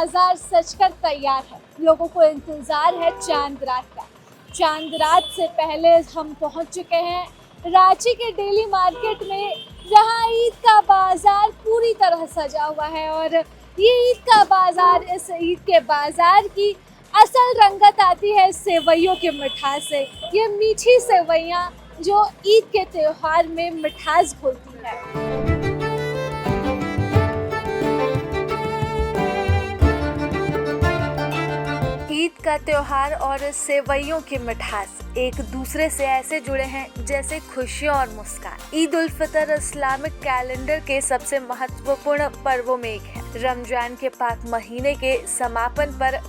बाजार सजकर तैयार है। लोगों को इंतजार है चांद रात का। चांद रात से पहले हम पहुंच चुके हैं रांची के डेली मार्केट में, जहां ईद का बाजार पूरी तरह सजा हुआ है। और ये ईद का बाजार, इस ईद के बाजार की असल रंगत आती है सेवइयों के मिठास से। ये मीठी सेवइयाँ जो ईद के त्योहार में मिठास घोलती है। ईद का त्योहार और सेवइयों की मिठास एक दूसरे से ऐसे जुड़े हैं जैसे खुशियाँ और मुस्कान। ईद उल फितर इस्लामिक कैलेंडर के सबसे महत्वपूर्ण पर्वों में एक है। रमजान के पाक महीने के समापन पर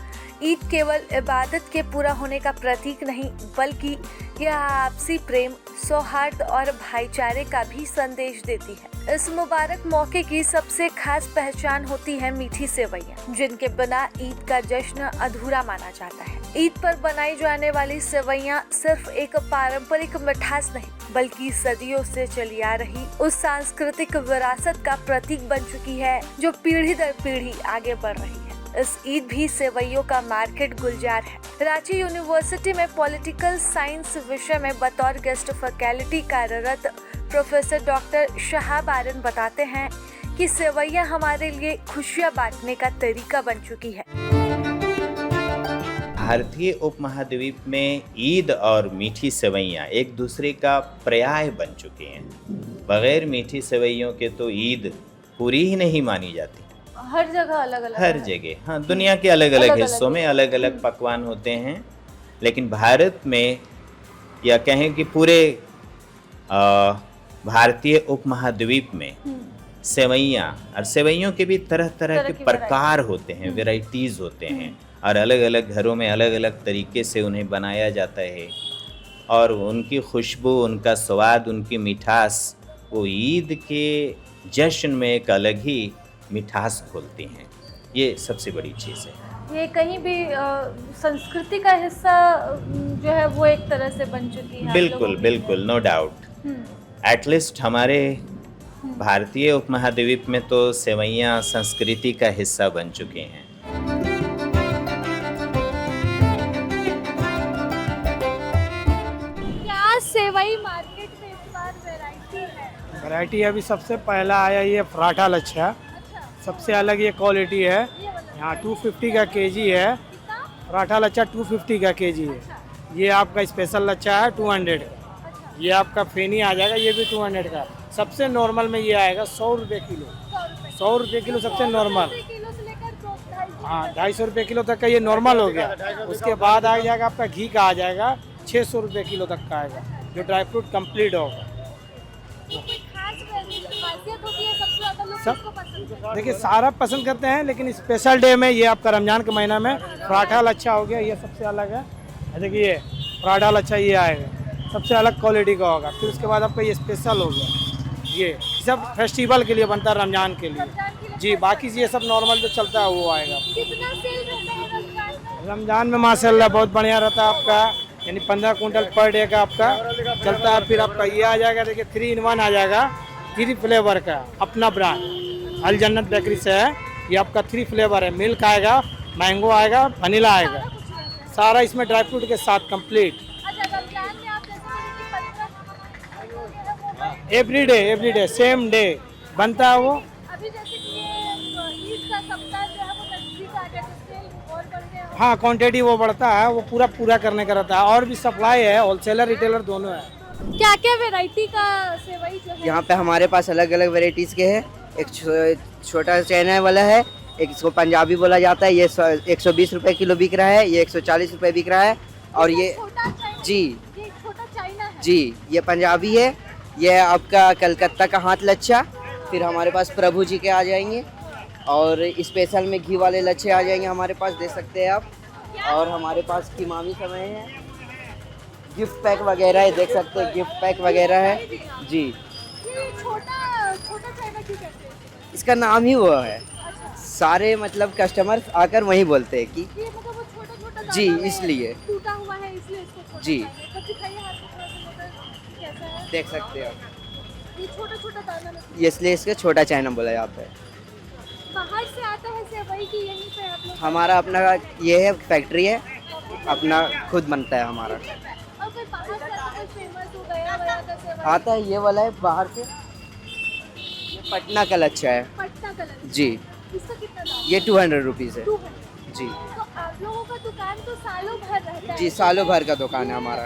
ईद केवल इबादत के पूरा होने का प्रतीक नहीं, बल्कि यह आपसी प्रेम, सौहार्द और भाईचारे का भी संदेश देती है। इस मुबारक मौके की सबसे खास पहचान होती है मीठी सेवइयाँ, जिनके बिना ईद का जश्न अधूरा माना जाता है। ईद पर बनाई जाने वाली सेवइयाँ सिर्फ एक पारंपरिक मिठास नहीं, बल्कि सदियों से चली आ रही उस सांस्कृतिक विरासत का प्रतीक बन चुकी है जो पीढ़ी दर पीढ़ी आगे बढ़ रही है। इस ईद भी सेवइयों का मार्केट गुलजार है। रांची यूनिवर्सिटी में पॉलिटिकल साइंस विषय में बतौर गेस्ट फैकल्टी कार्यरत प्रोफेसर डॉक्टर शहाब आरन बताते हैं कि सेवइयाँ हमारे लिए खुशियाँ बांटने का तरीका बन चुकी है। भारतीय उपमहाद्वीप में ईद और मीठी सेवइयाँ एक दूसरे का पर्याय बन चुके हैं। बगैर मीठी सेवइयों के तो ईद पूरी ही नहीं मानी जाती। हर जगह अलग अलग, हर जगह, हाँ, दुनिया के अलग अलग हिस्सों में अलग अलग पकवान होते हैं, लेकिन भारत में या कहें कि पूरे भारतीय उपमहाद्वीप में सेवइयाँ, और सेवइयों के भी तरह तरह के प्रकार होते हैं, वेराइटीज़ होते हैं, और अलग अलग घरों में अलग अलग तरीके से उन्हें बनाया जाता है। और उनकी खुशबू, उनका स्वाद, उनकी मिठास वो ईद के जश्न में एक अलग ही मिठास खोलती हैं। ये सबसे बड़ी चीज़ है। ये कहीं भी संस्कृति का हिस्सा जो है वो एक तरह से बन चुकी है। बिल्कुल बिल्कुल, नो डाउट। एटलीस्ट हमारे भारतीय उपमहाद्वीप में तो सेवइयाँ संस्कृति का हिस्सा बन चुके हैं। क्या सेवई मार्केट में इस बार वैरायटी है? वैरायटी अभी सबसे पहला आया ये पराठा लच्छा, सबसे अलग ये क्वालिटी है। यहाँ 250 का केजी है। पराठा लच्छा 250 का केजी है। ये आपका स्पेशल लच्छा है 200 का। ये आपका फेनी आ जाएगा, ये भी 200 का। सबसे नॉर्मल में ये आएगा 100 रुपये किलो। 100 रुपये किलो सबसे नॉर्मल। हाँ, 250 रुपये किलो तक का ये नॉर्मल हो गया। उसके बाद आ जाएगा आपका घी का, आ जाएगा 600 रुपये किलो तक का आएगा, जो ड्राई फ्रूट कंप्लीट होगा। सब देखिए सारा पसंद करते हैं, लेकिन स्पेशल डे में ये आपका रमजान के महीना में पराठा लच्छा हो गया, ये सबसे अलग है। देखिए पराठा लच्छा ये आएगा, सबसे अलग क्वालिटी का होगा। फिर उसके बाद आपका ये स्पेशल हो गया। ये सब फेस्टिवल के लिए बनता है, रमजान के लिए जी। बाकी ये सब नॉर्मल जो चलता है वो आएगा। रमजान में माशाल्लाह बहुत बढ़िया रहता है आपका, यानी 15 कुंटल पर डे का आपका चलता है। फिर आपका ये आ जाएगा, देखिए 3 in 1 आ जाएगा, 3 फ्लेवर का अपना ब्रांड अल जन्नत बेकरी से है। ये आपका 3 फ्लेवर है, मिल्क आएगा, मैंगो आएगा, वनीला आएगा, सारा इसमें ड्राई फ्रूट के साथ complete. Every day same day बनता है वो। अभी जैसे कि ये ईद का सप्ताह जो है वो नजदीक आ गया, तो सेल और बढ़ गया। हाँ, क्वांटिटी वो बढ़ता है, वो पूरा करने का रहता है। और भी सप्लाई है, होलसेलर रिटेलर दोनों है। क्या क्या वैरायटी का सेवई जो है? यहाँ पे हमारे पास अलग अलग वेराइटीज़ के हैं। एक छोटा चाइना वाला है, एक इसको पंजाबी बोला जाता है, ये 120 रुपये किलो बिक रहा है, ये 140 रुपये बिक रहा है। और ये जी, ये छोटा चाइना है जी, ये पंजाबी है। ये आपका कलकत्ता का हाथ लच्छा। फिर हमारे पास प्रभु जी के आ जाएंगे, और स्पेशल में घी वाले लच्छे आ जाएंगे हमारे पास, दे सकते हैं आप। और हमारे पास कीमामी समय है, गिफ्ट पैक वगैरह है, देख सकते हैं, गिफ्ट पैक वगैरह है जी। ये छोटा चाइना क्यों कहते हैं? इसका नाम ही वो है। सारे मतलब कस्टमर आकर वही बोलते हैं कि ये मतलब वो छोटा जी, इसलिए टूटा हुआ है, इसलिए इसको छोटा जी। चाइना। तो दिखाइए हाथ में थोड़ा सा, मतलब कैसा है? देख सकते हैं आप, ये छोटा दाना लगता ये इसलिए इसका छोटा चाइना बोला जाता है। बाहर से आता है सेवई की यहीं पे आप लोग? हमारा अपना ये है फैक्ट्री है, अपना खुद बनता है हमारा। और कोई बाहर से आता है फेमस हो गया वया का सेवई? आता है ये वाला है बाहर से, ये पटना का लच्छा है पटना कलर जी। इसका कितना दाम? ये 200 रुपीज़ है 200। जी। तो आप लोगों का दुकान तो सालों भर रहता है? जी सालों भर का दुकान है हमारा।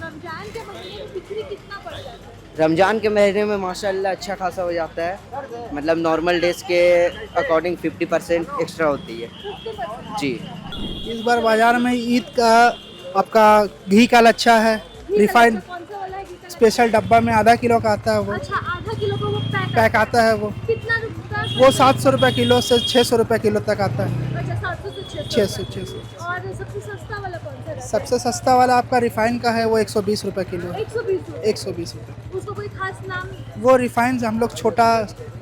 रमजान के महीने में बिक्री कितना पड़ जाता है? रमज़ान के महीने में माशाल्लाह अच्छा खासा हो जाता है, मतलब नॉर्मल डेज के अकॉर्डिंग 50% एक्स्ट्रा होती है 50%? जी। इस बार बाजार में ईद का आपका घी का लच्छा है, रिफाइंड कौन सा वाला है घी का? स्पेशल डब्बा में आधा किलो का आता है वो, अच्छा, आधा किलो का वो पैक आता है वो। कितना रुपया? वो 700 रुपये किलो से 600 रुपये किलो तक आता है। अच्छा, 700 से 600। और सबसे सस्ता वाला कौन सा रहता है? सबसे सस्ता वाला आपका रिफाइंड का है, वो 120 रुपये किलो है। 120 रुपये। 120 रुपये। उसको कोई खास नाम? वो रिफाइंड हम लोग छोटा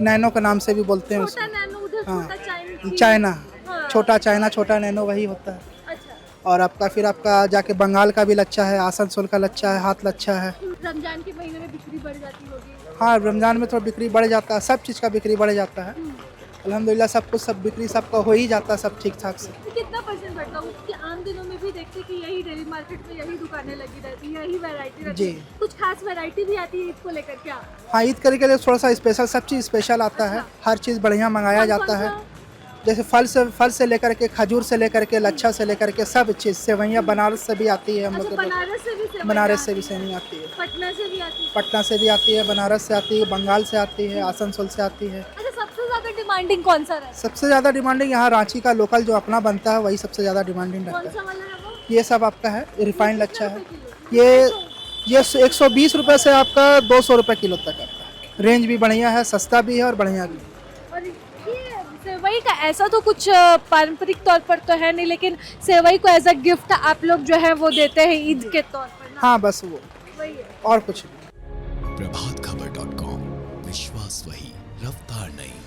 नैनो के नाम से भी बोलते हैं छोटा उसको। नैनो, उधर हाँ। छोटा चाइनीज। चाइना, हाँ। छोटा चाइना, छोटा नैनो वही होता है। अच्छा। और आपका फिर आपका जाके बंगाल का भी लच्छा है, आसनसोल का लच्छा है, हाथ लच्छा है। रमजान के महीने में बिक्री बढ़ जाती होगी? हाँ, रमज़ान में थोड़ा बिक्री बढ़ जाता है, सब चीज़ का बिक्री बढ़ जाता है। अल्हम्दुलिल्लाह सब कुछ, सब बिक्री सबका हो ही जाता है, सब ठीक ठाक से। तो कितना परसेंट बढ़ता होगा? क्योंकि आम दिनों में भी देखते कि यही डेली मार्केट में यही दुकानें लगी रहती है, यही वैरायटी रहती है। जी। कुछ खास वैरायटी भी आती है ईद को लेकर क्या? हाँ, ईद करके लिए थोड़ा सा स्पेशल, सब चीज़ स्पेशल आता है, हर चीज़ बढ़िया मंगाया जाता है। जैसे फल से लेकर के, खजूर से लेकर के, लच्छा से लेकर के, सब चीज़। सेवइयाँ बनारस से भी आती है हम लोग अच्छा, के पास। बनारस से भी सेवई बनारस से आती भी सेवई आती है, है? पटना से भी आती है? पटना से भी आती है, बनारस से आती है, बंगाल से आती है, आसनसोल से आती है। अच्छा, सबसे ज्यादा डिमांडिंग कौन सा रहता है? सबसे ज़्यादा डिमांडिंग यहाँ रांची का लोकल जो अपना बनता है वही सबसे ज़्यादा डिमांडिंग कौन रहता सा वाला है वो? है। ये सब आपका है, रिफाइंड लच्छा है। किलो? ये 120 रुपये से आपका 200 रुपये किलो तक आता है। रेंज भी बढ़िया है, सस्ता भी है और बढ़िया भी है। और ये सेवई का ऐसा तो कुछ पारंपरिक तौर पर तो है नहीं, लेकिन सेवई को एज अ गिफ्ट आप लोग जो है वो देते हैं ईद के तौर पर ना? हाँ, बस वो, वही है। और कुछ नहीं। प्रभातखबर.com, विश्वास वही, रफ्तार नहीं।